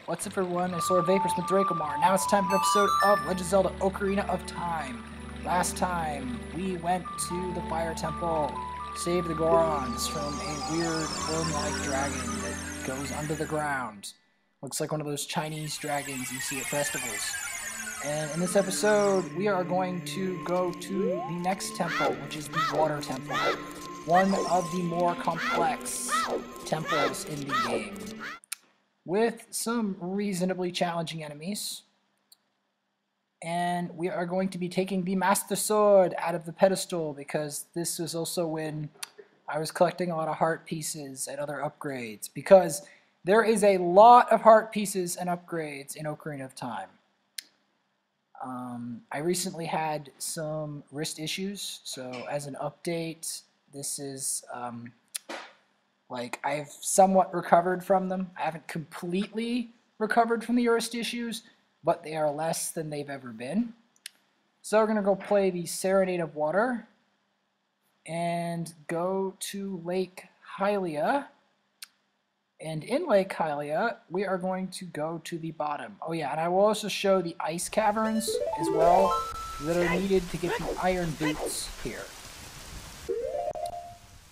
What's up everyone? I Sword Vaporsmith Dracomar. Now it's time for an episode of Legend of Zelda Ocarina of Time. Last time, we went to the Fire Temple, saved the Gorons from a weird worm-like dragon that goes under the ground. Looks like one of those Chinese dragons you see at festivals. And in this episode, we are going to go to the next temple, which is the Water Temple. One of the more complex temples in the game, with some reasonably challenging enemies. And we are going to be taking the Master Sword out of the pedestal, because this was also when I was collecting a lot of heart pieces and other upgrades, because there is a lot of heart pieces and upgrades in Ocarina of Time. I recently had some wrist issues, so as an update, this is like I've somewhat recovered from them. I haven't completely recovered from the wrist issues, but they are less than they've ever been. So we're going to go play the Serenade of Water and go to Lake Hylia. And in Lake Hylia, we are going to go to the bottom. Oh yeah, and I will also show the ice caverns as well that are needed to get the iron boots here.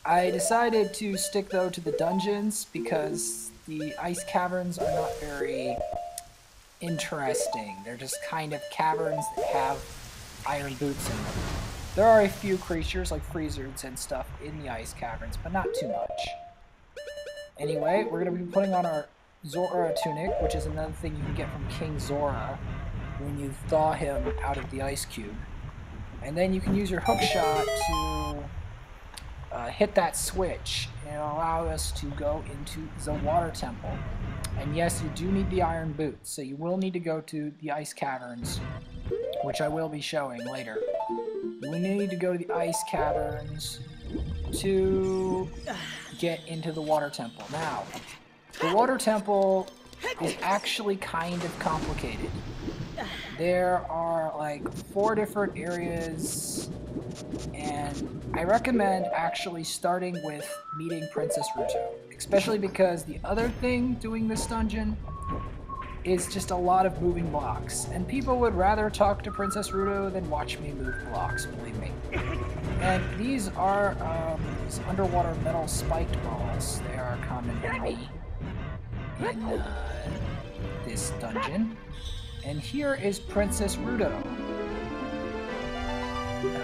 I decided to stick though to the dungeons because the ice caverns are not very interesting. They're just kind of caverns that have iron boots in them. There are a few creatures like freezards and stuff in the ice caverns, but not too much. Anyway, we're going to be putting on our Zora tunic, which is another thing you can get from King Zora when you thaw him out of the ice cube. And then you can use your hook shot to hit that switch and allow us to go into the Water Temple. And yes, you do need the iron boots, so you will need to go to the ice caverns, which I will be showing later. We need to go to the ice caverns to get into the Water Temple. Now, the Water Temple is actually kind of complicated. There are like 4 different areas, and I recommend actually starting with meeting Princess Ruto, especially because the other thing doing this dungeon is just a lot of moving blocks, and people would rather talk to Princess Ruto than watch me move blocks, believe me. And these are these underwater metal spiked balls. They are a common enemy in this dungeon. And here is Princess Ruto.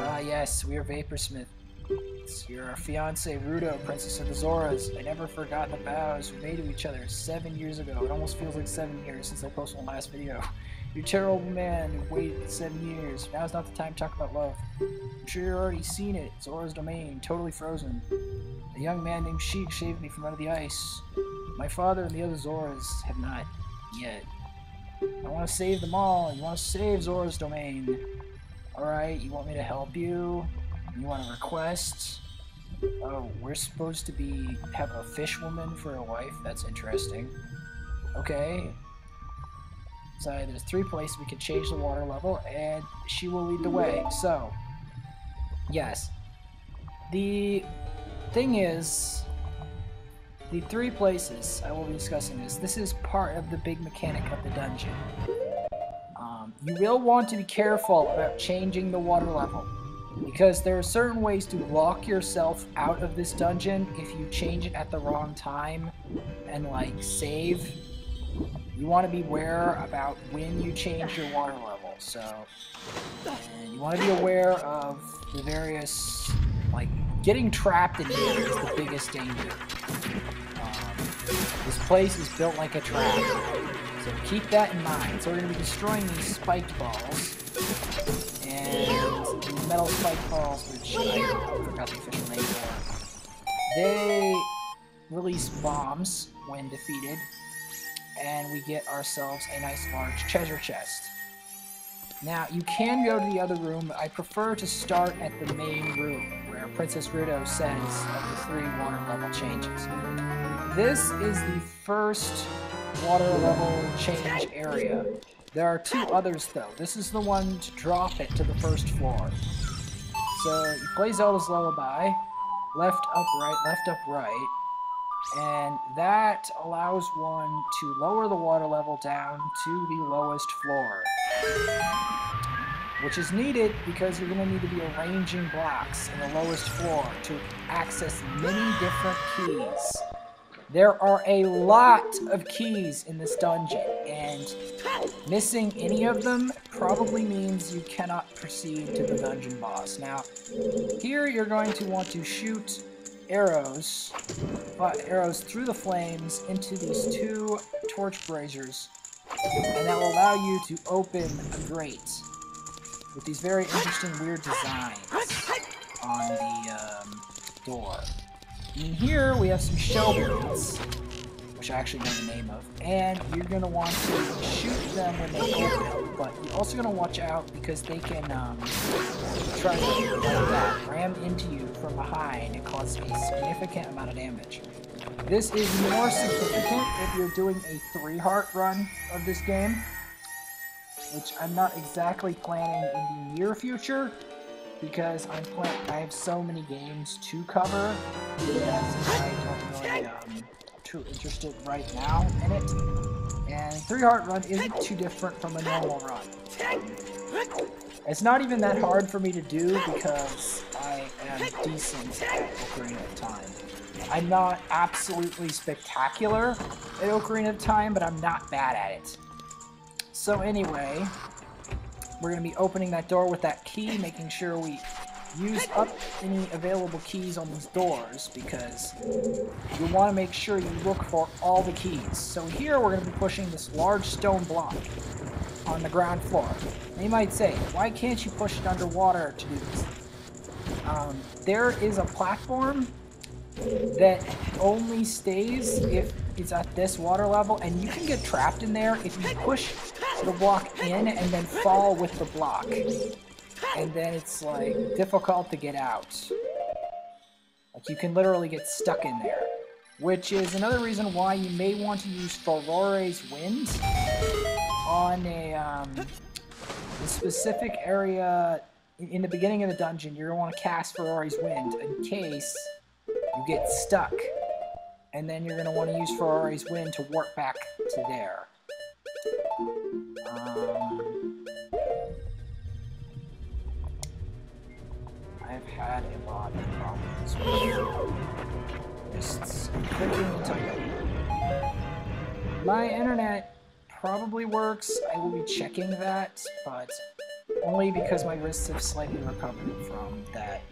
Ah yes, we are Vaporsmith. You're our fiancée, Ruto, Princess of the Zoras. I never forgot the vows we made to each other 7 years ago. It almost feels like 7 years since I posted my last video. You're a terrible man who waited 7 years. Now's not the time to talk about love. I'm sure you've already seen it. Zora's domain, totally frozen. A young man named Sheik saved me from under the ice. My father and the other Zoras have not yet. I want to save them all. You want to save Zora's domain. Alright, you want me to help you? You want a request? Oh, we're supposed to have a fish woman for a wife? That's interesting. Okay. So there's 3 places we can change the water level, and she will lead the way. So, yes. The thing is, the 3 places I will be discussing this is part of the big mechanic of the dungeon. You will want to be careful about changing the water level, because there are certain ways to lock yourself out of this dungeon if you change it at the wrong time and like save. You want to be aware about when you change your water level. So, and you want to be aware of the various, like, getting trapped in here is the biggest danger. This place is built like a trap, so keep that in mind. So we're going to be destroying these spiked balls, and these metal spiked balls, which I forgot the official name for. They release bombs when defeated, and we get ourselves a nice large treasure chest. Now, you can go to the other room, but I prefer to start at the main room, where Princess Ruto says of the 3 water level changes. This is the first water level change area. There are 2 others though. This is the one to drop it to the 1st floor. So you play Zelda's Lullaby, left, up, right, And that allows one to lower the water level down to the lowest floor. Which is needed because you're going to need to be arranging blocks in the lowest floor to access many different keys. There are a lot of keys in this dungeon, and missing any of them probably means you cannot proceed to the dungeon boss. Now, here you're going to want to shoot arrows through the flames into these 2 torch braziers, and that will allow you to open a grate with these very interesting weird designs on the door. And here we have some shell beads, which I actually know the name of, and you're going to want to shoot them when they open, but you're also going to watch out because they can try to, like that, ram into you from behind and cause a significant amount of damage. This is more significant if you're doing a 3-heart run of this game, which I'm not exactly planning in the near future, because I have so many games to cover, because I don't really too interested right now in it. And 3-heart run isn't too different from a normal run. It's not even that hard for me to do because I am decent at Ocarina of Time. I'm not absolutely spectacular at Ocarina of Time, but I'm not bad at it. So anyway, we're going to be opening that door with that key, making sure we use up any available keys on these doors, because you want to make sure you look for all the keys. So here we're going to be pushing this large stone block on the ground floor. And you might say, why can't you push it underwater to do this? There is a platform that only stays if it's at this water level, and you can get trapped in there if you push the block in and then fall with the block. And then it's like difficult to get out. Like you can literally get stuck in there. Which is another reason why you may want to use Furore's Wind on a specific area in the beginning of the dungeon. You're going to want to cast Furore's Wind in case you get stuck. And then you're going to want to use Furore's Wind to warp back to there. I've had a lot of problems with wrists clicking until my internet probably works. I will be checking that, but only because my wrists have slightly recovered from that.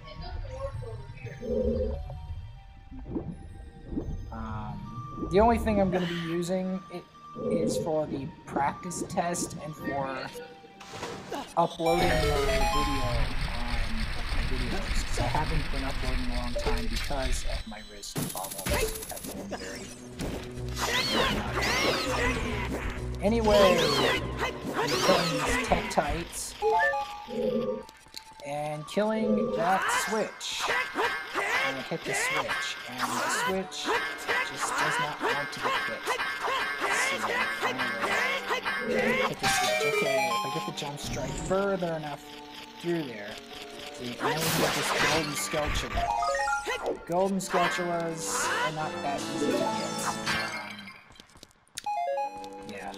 The only thing I'm going to be using it is for the practice test and for uploading my video on my videos. Because I haven't been uploading in a long time because of my wrist problems. Have been very anyway, I'm killing these Tektites and killing that switch. I'm gonna hit the switch, and the switch just does not want to get hit. So finally, hit the switch. Okay, if I get the jump strike further enough through there, see, I only get this golden sculpture. Golden sculptulas are not that easy to get. Yeah.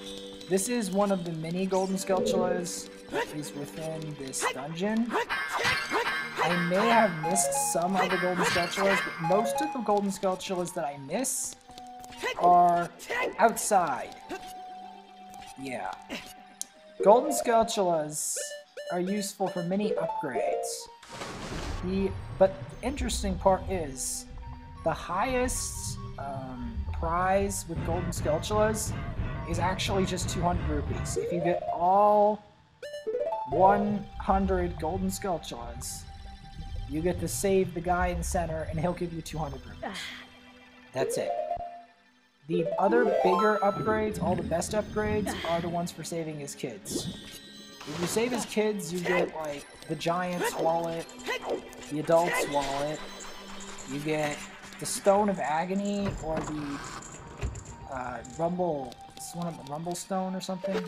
This is one of the many golden sculptulas that is within this dungeon. I may have missed some of the golden sculptulas, but most of the golden sculptulas that I miss are outside. Yeah. Golden sculptulas are useful for many upgrades. But the interesting part is, the highest prize with golden sculptulas is actually just 200 rupees. If you get all 100 golden sculptulas, you get to save the guy in the center, and he'll give you 200 rupees. That's it. The other bigger upgrades, all the best upgrades, are the ones for saving his kids. If you save his kids, you get, like, the Giant's Wallet, the Adult's Wallet, you get the Stone of Agony, or the Rumble Stone or something,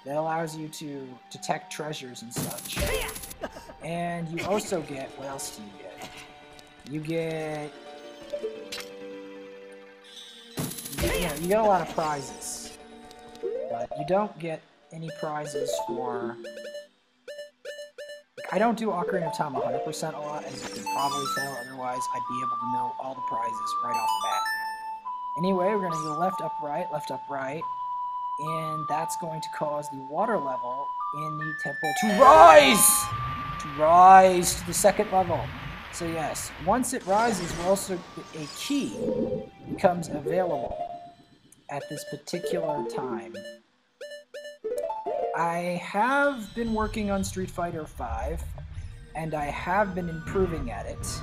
that allows you to detect treasures and such. And you also get, what else do you get? You get you know, you get a lot of prizes, but you don't get any prizes for... I don't do Ocarina of Time 100% a lot, as you can probably tell, otherwise I'd be able to know all the prizes right off the bat. Anyway, we're going to go left, up, right, and that's going to cause the water level in the temple to rise! To rise to the second level. So yes, once it rises, we're also a key becomes available at this particular time. I have been working on Street Fighter V, and I have been improving at it.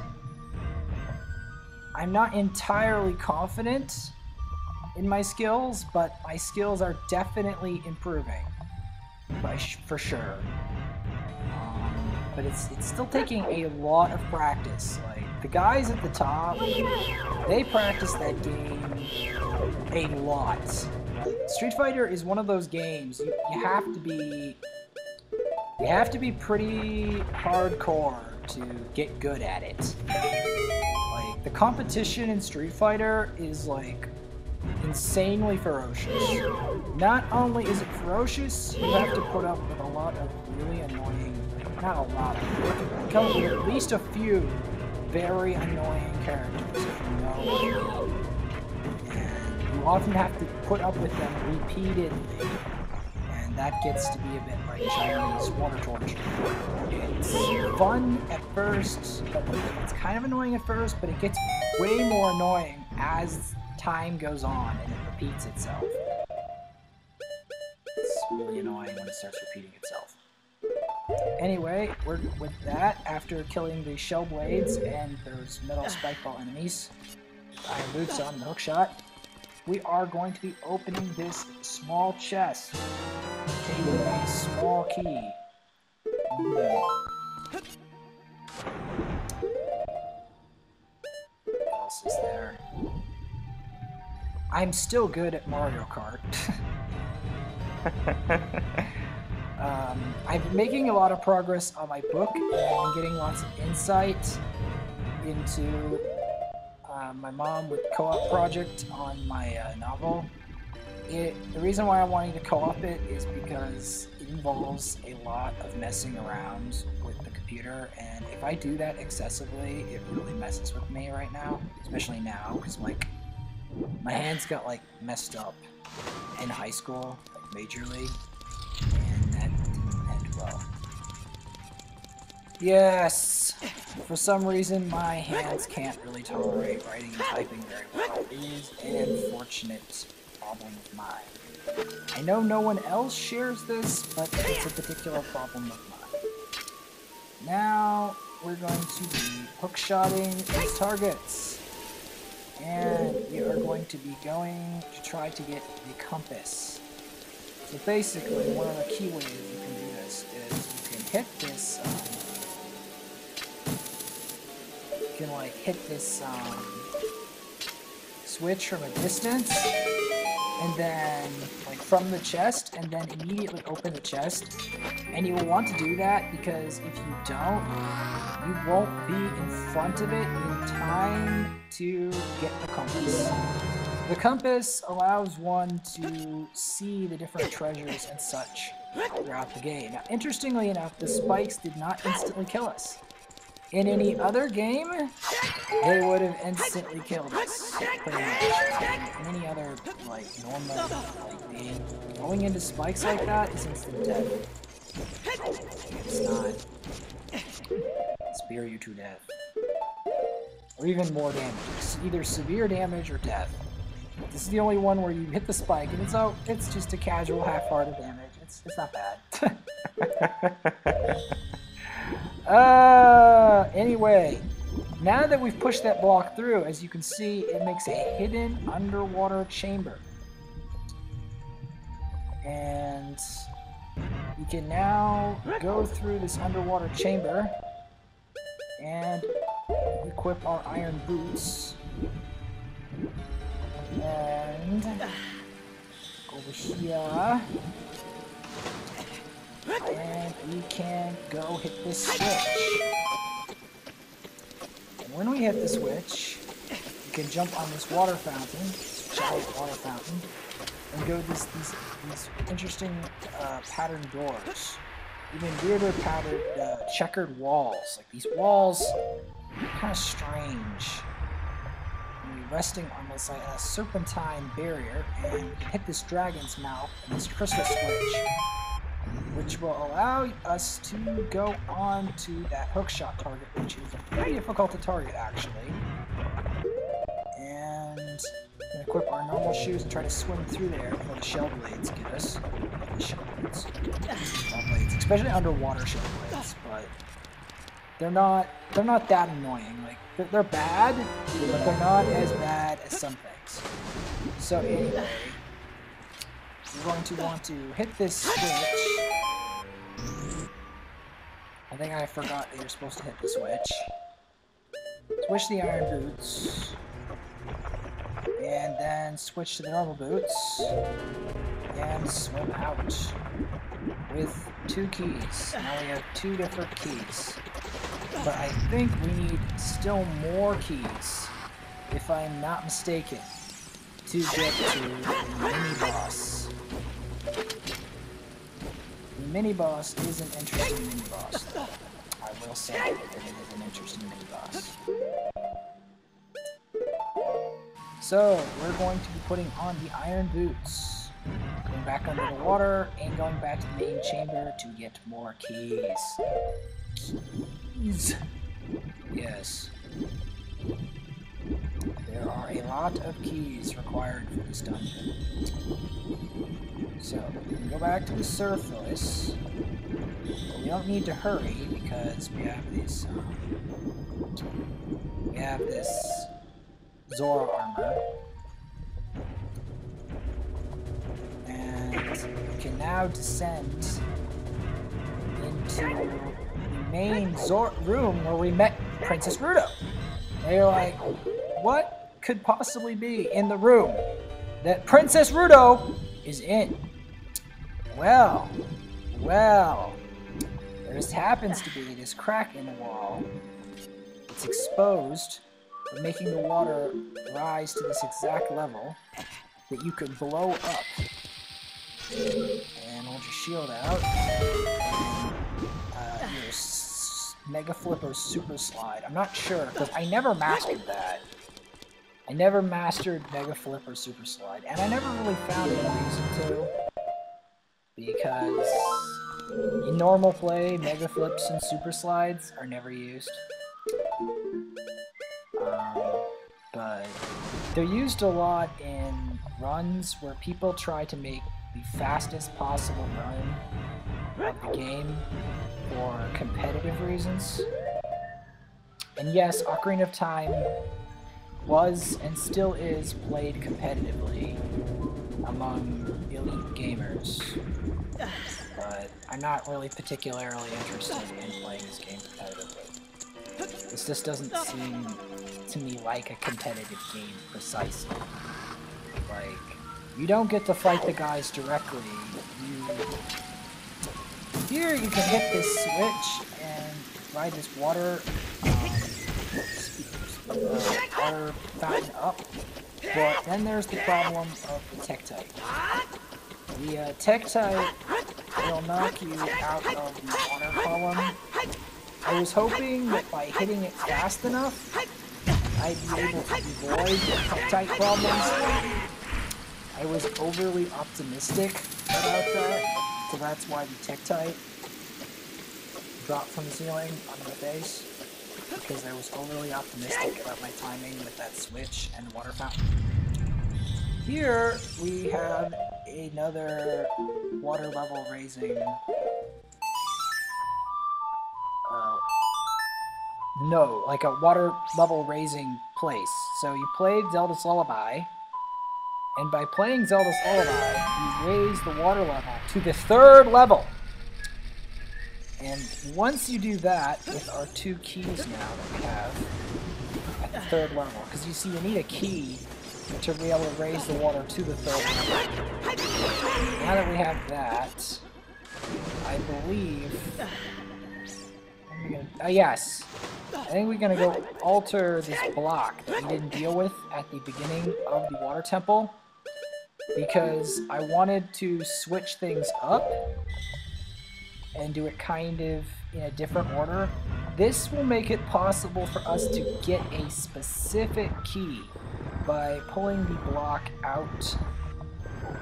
I'm not entirely confident in my skills, but my skills are definitely improving, for sure. But it's still taking a lot of practice. Like, the guys at the top, they practice that game a lot. Street Fighter is one of those games you have to be pretty hardcore to get good at it. Like, the competition in Street Fighter is like insanely ferocious. Not only is it ferocious, you have to put up with a lot of really annoying, not a lot of, you have to come up with at least a few very annoying characters if you know what I mean. And you often have to put up with them repeatedly, and that gets to be a bit like Chinese water torture. It's fun at first, but it's kind of annoying at first, but it gets way more annoying as time goes on and it repeats itself. It's really annoying when it starts repeating itself. Anyway, we're with that, after killing the shell blades and those metal spike ball enemies, iron boots on the hook shot, we are going to be opening this small chest containing a small key. What else is there? I'm still good at Mario Kart. I'm making a lot of progress on my book, and I'm getting lots of insight into my mom with co-op project on my novel. The reason why I'm wanting to co-op it is because it involves a lot of messing around with the computer, and if I do that excessively, it really messes with me right now, especially now, because like my hands got like messed up in high school, like majorly, and that didn't end well. Yes, for some reason my hands can't really tolerate writing and typing very well. It is an unfortunate problem of mine. I know no one else shares this, but it's a particular problem of mine. Now we're going to be hookshotting these targets. And we are going to be going to try to get the compass. So basically, one of the key ways you can do this is you can hit this, you can like hit this switch from a distance, and then like from the chest, and then immediately open the chest. And you will want to do that because if you don't, you won't be in front of it in time to get the compass. The compass allows one to see the different treasures and such throughout the game. Now, interestingly enough, the spikes did not instantly kill us. In any other game, they would have instantly killed us, pretty much. In any other, like, normal like, game, going into spikes like that is instant death. It's not. Spear you to death. Or even more damage. It's either severe damage or death. This is the only one where you hit the spike, and it's just a casual half-hearted damage. It's not bad. Anyway, now that we've pushed that block through, as you can see, it makes a hidden underwater chamber. And we can now go through this underwater chamber and equip our iron boots. And over here. And we can go hit this switch. And when we hit the switch, we can jump on this water fountain, giant water fountain and go these interesting patterned doors. Even weirder patterned checkered walls. Like these walls are kind of strange. And you're resting on this like a serpentine barrier, and you can hit this dragon's mouth and this crystal switch, which will allow us to go on to that hookshot target, which is very difficult to target actually. And we're gonna equip our normal shoes and try to swim through there before the shell blades get us. Shell blades, especially underwater shell blades, but they're not that annoying. Like they're bad, but they're not as bad as some things. So anyway, we're going to want to hit this switch. I think I forgot that you're supposed to hit the switch. Switch the iron boots. And then switch to the normal boots. And swim out. With 2 keys. Now we have 2 different keys. But I think we need still more keys, if I'm not mistaken, to get to the mini-boss. The mini-boss is an interesting mini-boss, though. I will say that it is an interesting mini-boss. So, we're going to be putting on the iron boots, going back under the water, and going back to the main chamber to get more keys. Keys. Yes. There are a lot of keys required for this dungeon. So, we can go back to the surface, but we don't need to hurry because we have this Zora armor, and we can now descend into the main room where we met Princess Ruto. And you're like, what could possibly be in the room that Princess Ruto is in? Well, there just happens to be this crack in the wall. It's exposed, but making the water rise to this exact level that you could blow up. And hold your shield out. And your Mega Flip or Super Slide. I'm not sure, because I never mastered that. I never mastered Mega Flip or Super Slide, and I never really found any reason to. Because in normal play, Mega Flips and Super Slides are never used. But they're used a lot in runs where people try to make the fastest possible run of the game for competitive reasons. And yes, Ocarina of Time was and still is played competitively among elite gamers. But I'm not really particularly interested in playing this game competitively. This just doesn't seem to me like a competitive game precisely. Like, you don't get to fight the guys directly. Here you can hit this switch and ride this water fountain up, but then there's the problem of the Tektite. The Tektite will knock you out of the water column. I was hoping that by hitting it fast enough, I'd be able to avoid Tektite problems. I was overly optimistic about that, so that's why the Tektite dropped from the ceiling on my face, because I was overly optimistic about my timing with that switch and water fountain. Here we have another water level raising. No, like a water level raising place. So you played Zelda's Lullaby, and by playing Zelda's Lullaby, you raise the water level to the 3rd level. And once you do that, with our 2 keys now that we have at the 3rd level, because you see you need a key to be able to raise the water to the 3rd level. Now that we have that, I believe... yes. I think we're gonna go alter this block that we didn't deal with at the beginning of the water temple, because I wanted to switch things up and do it kind of in a different order. This will make it possible for us to get a specific key by pulling the block out.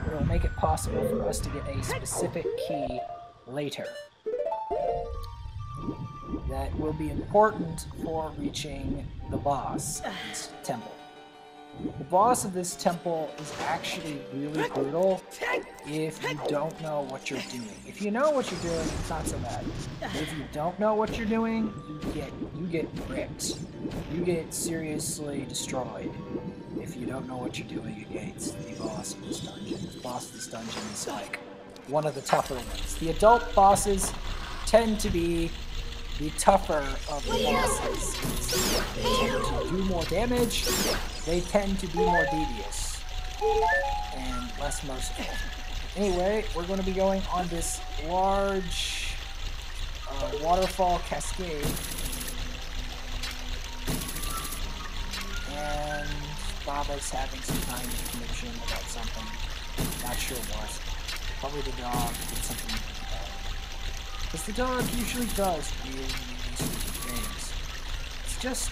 It will make it possible for us to get a specific key later that will be important for reaching the boss of this temple. The boss of this temple is actually really brutal if you don't know what you're doing. If you know what you're doing, it's not so bad. But if you don't know what you're doing, you get ripped. You get seriously destroyed if you don't know what you're doing against the boss of this dungeon. The boss of this dungeon is like one of the tougher ones. The adult bosses tend to be the tougher of the bosses. They tend to do more damage, they tend to be more devious, and less merciful. Anyway, we're going to be going on this large waterfall cascade, and Baba's having some kind of connection about something. Not sure what. Probably the dog did something. Because the dog usually does really stupid things. It's just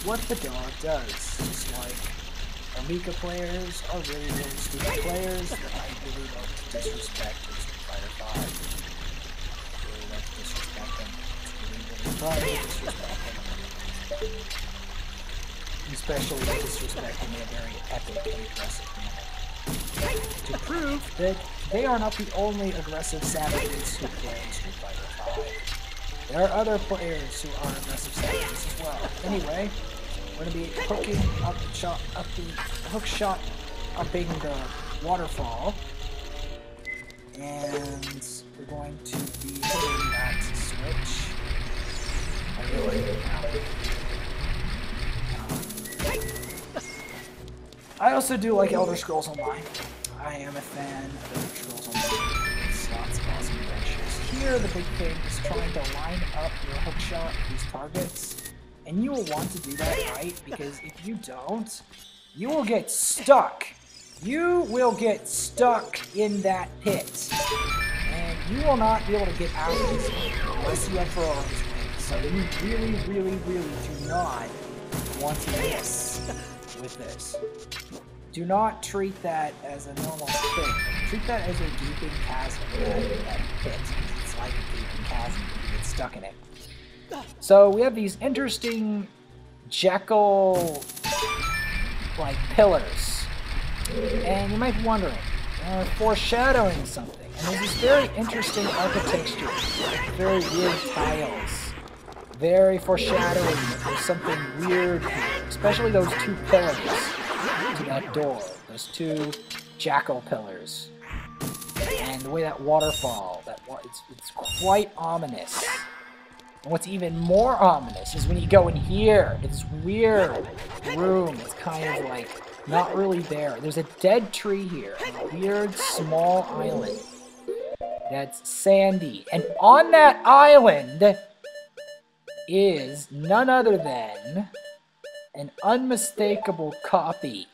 what the dog does. Just like Amiga players are really, really stupid players that I really love to disrespect in Street Fighter 5. I really love to disrespect them. It's really, really fun to disrespect them. Especially disrespecting in a very epic and aggressive manner. To prove that they are not the only aggressive savages who play Street Fighter 5. There are other players who are aggressive savages as well. Anyway, we're going to be hooking up the hook shot upping the waterfall, and we're going to be hitting that switch. I really like it now. I also do like Elder Scrolls Online. I am a fan of Elder Scrolls Online. It's lots of awesome adventures. Here, the big thing is trying to line up your hookshot with these targets. And you will want to do that right, because if you don't, you will get stuck. You will get stuck in that pit. And you will not be able to get out of this pit unless you have Ferrari's wings. So you really, really, really do not want to miss with this. Do not treat that as a normal thing. Treat that as a gaping chasm, that pit. It's like a gaping chasm. You get stuck in it. So we have these interesting jackal like pillars. And you might be wondering, foreshadowing something. And there's this very interesting architecture, like very weird tiles. Very foreshadowing that there's something weird here, especially those two pillars to that door. Those two jackal pillars. And the way that waterfall, it's quite ominous. And what's even more ominous is when you go in here, it's weird room. It's kind of like not really there. There's a dead tree here, and a weird small island that's sandy. And on that island is none other than an unmistakable copy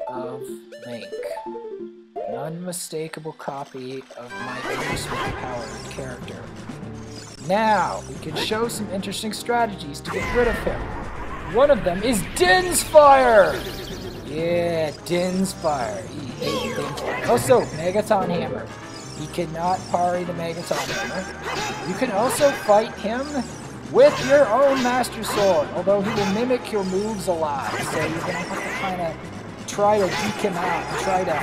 of Link. An unmistakable copy of my Hylia-powered character. Now, we can show some interesting strategies to get rid of him. One of them is Din's Fire! Yeah, Din's Fire. He ate Din's Fire. Also, Megaton Hammer. He cannot parry the Megaton Hammer. You can also fight him with your own Master Sword, although he will mimic your moves a lot. So you're going to have to kind of try to geek him out and try to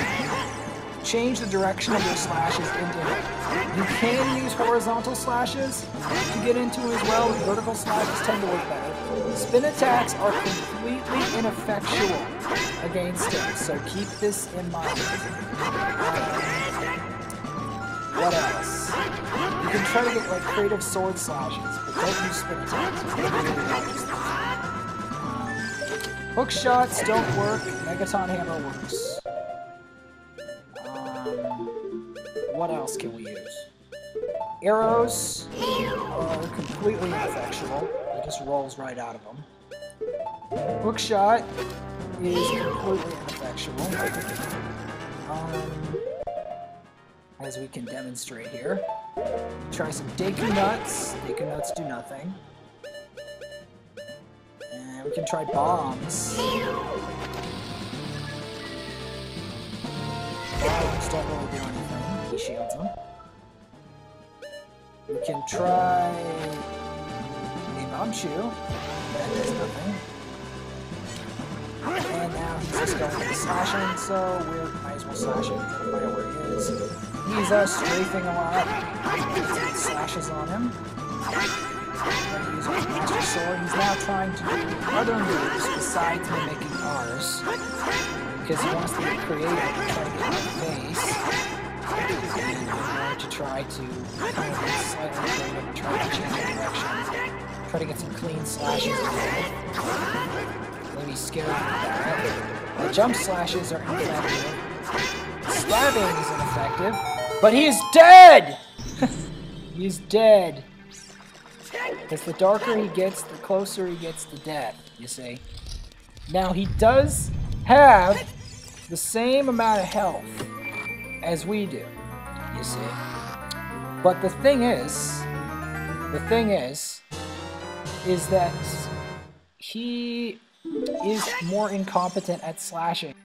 change the direction of your slashes into him. You can use horizontal slashes to get into him as well. Vertical slashes tend to work better. Spin attacks are completely ineffectual against him, so keep this in mind. What else? You can try to get like creative sword slashes, but don't use spin attacks. Hook shots don't work. Megaton Hammer works. What else can we use? Arrows are completely ineffectual. just rolls right out of him. Hook shot is completely ineffectual. As we can demonstrate here. Try some Deku Nuts. Deku Nuts do nothing. And we can try bombs. Bombs don't really do anything. He shields them. We can try a bomb shoe. That does nothing. And now he's just going to be slashing, so we might as well slash him. Doesn't matter where he is. He's strafing a lot. Slashes on him. Going to use his Master Sword. He's now trying to do other moves besides mimicking ours. Because he wants to be creative and try to get in the face. And we're going to try to kind of get slightly creative and try to change the direction. Try to get some clean slashes in there. Maybe scary with that. The jump slashes are ineffective. Stabbing is ineffective. But he is dead! He's dead. Because the darker he gets, the closer he gets to death, you see. Now, he does have the same amount of health as we do, you see. But the thing is that he is more incompetent at slashing.